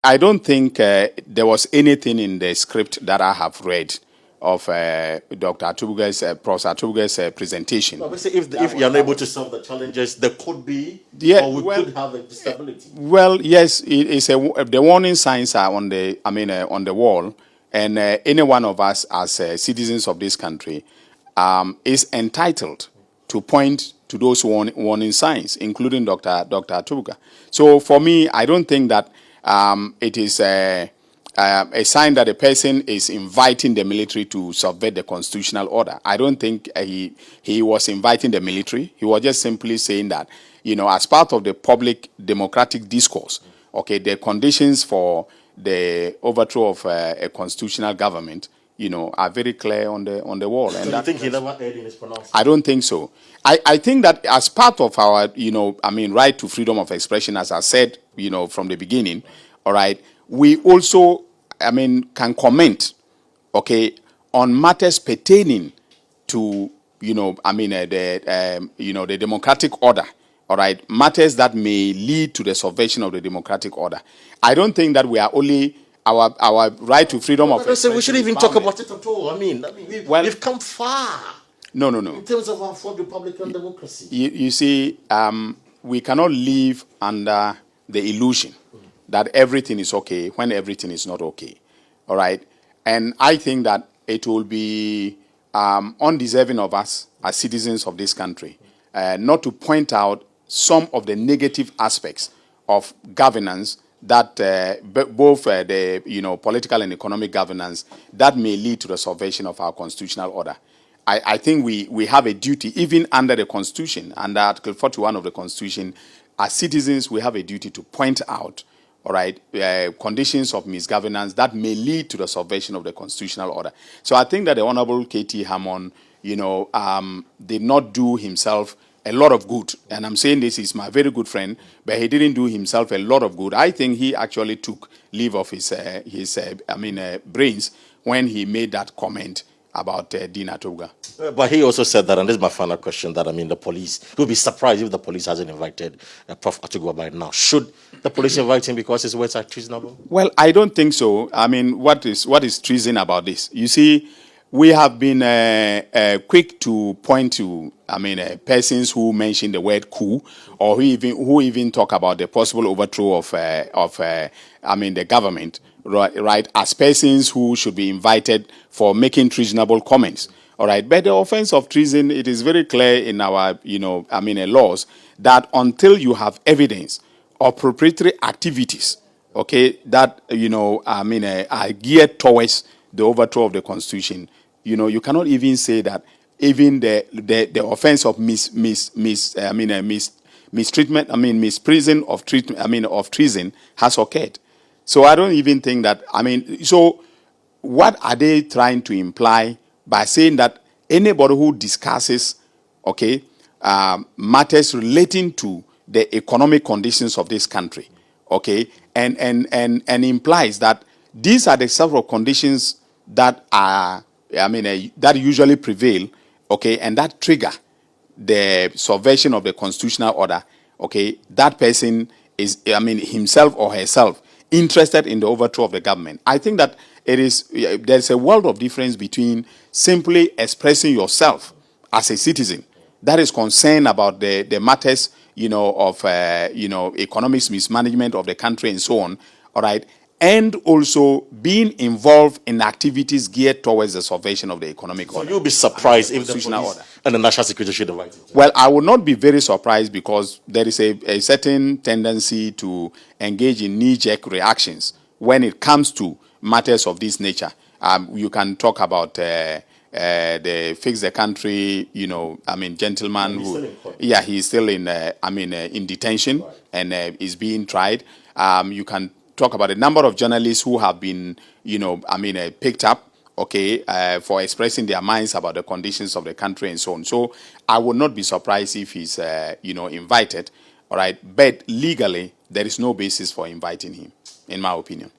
I don't think there was anything in the script that I have read of Dr. Atuguba'S, Prof. Atuguba'S presentation. Obviously, if you're unable to solve the challenges, there could be, Yeah, or we well, could have a disability. well, yes, the warning signs are on the, on the wall, and any one of us as citizens of this country is entitled to point to those warning signs, including Dr. Atuga. So for me, I don't think that it is a sign that a person is inviting the military to subvert the constitutional order. I don't think he was inviting the military. He was just simply saying that, as part of the public democratic discourse, okay, the conditions for the overthrow of a constitutional government, are very clear on the wall. And you think he never erred in his pronouncement? I don't think so. I think that as part of our, right to freedom of expression, as I said, from the beginning, all right, we also, can comment, okay, on matters pertaining to, the democratic order, all right, matters that may lead to the subversion of the democratic order. I don't think that we are only our right to freedom of expression. We shouldn't even talk about it at all. We've come far. No. In terms of our full Republican democracy. You see, we cannot live under the illusion that everything is okay when everything is not okay. All right? And I think that it will be undeserving of us as citizens of this country not to point out some of the negative aspects of governance that both the political and economic governance that may lead to the subversion of our constitutional order. I think we have a duty, even under the Constitution, under Article 41 of the Constitution, as citizens, we have a duty to point out, all right, conditions of misgovernance that may lead to the subversion of the constitutional order. So I think that the Honorable K.T. Hammond, did not do himself a lot of good. And I'm saying this, is my very good friend, but he didn't do himself a lot of good. I think he actually took leave of his brains when he made that comment about Dean Atuga. But he also said that, and this is my final question, that, the police, you'll be surprised if the police hasn't invited Prof. Atuguba'S by now. Should the police invite him because his words are treasonable? Well, I don't think so. What is treason about this? You see, we have been quick to point to, persons who mention the word coup, or who even talk about the possible overthrow of the government, right, as persons who should be invited for making treasonable comments. All right, but the offense of treason, it is very clear in our, laws that until you have evidence of proprietary activities, okay, that are geared towards the overthrow of the Constitution, you cannot even say that even the offense of mistreatment, misprision of treatment, of treason has occurred. So I don't even think that. So what are they trying to imply by saying that anybody who discusses, okay, matters relating to the economic conditions of this country, okay, and implies that these are the several conditions that are, that usually prevail, okay, and that trigger the subversion of the constitutional order, okay, that person is, himself or herself, interested in the overthrow of the government. I think that there's a world of difference between simply expressing yourself as a citizen that is concerned about the matters, of, economics mismanagement of the country and so on, all right, and also being involved in activities geared towards the subversion of the economic order. So you'll be surprised if the police and the national security should invite him? Well, I would not be very surprised, because there is a certain tendency to engage in knee-jerk reactions when it comes to matters of this nature. You can talk about the Fix the Country, gentleman who, he's still in detention, right, and is being tried. You can talk about a number of journalists who have been, picked up, okay, for expressing their minds about the conditions of the country and so on. So I would not be surprised if he's, invited, all right. But legally, there is no basis for inviting him, in my opinion.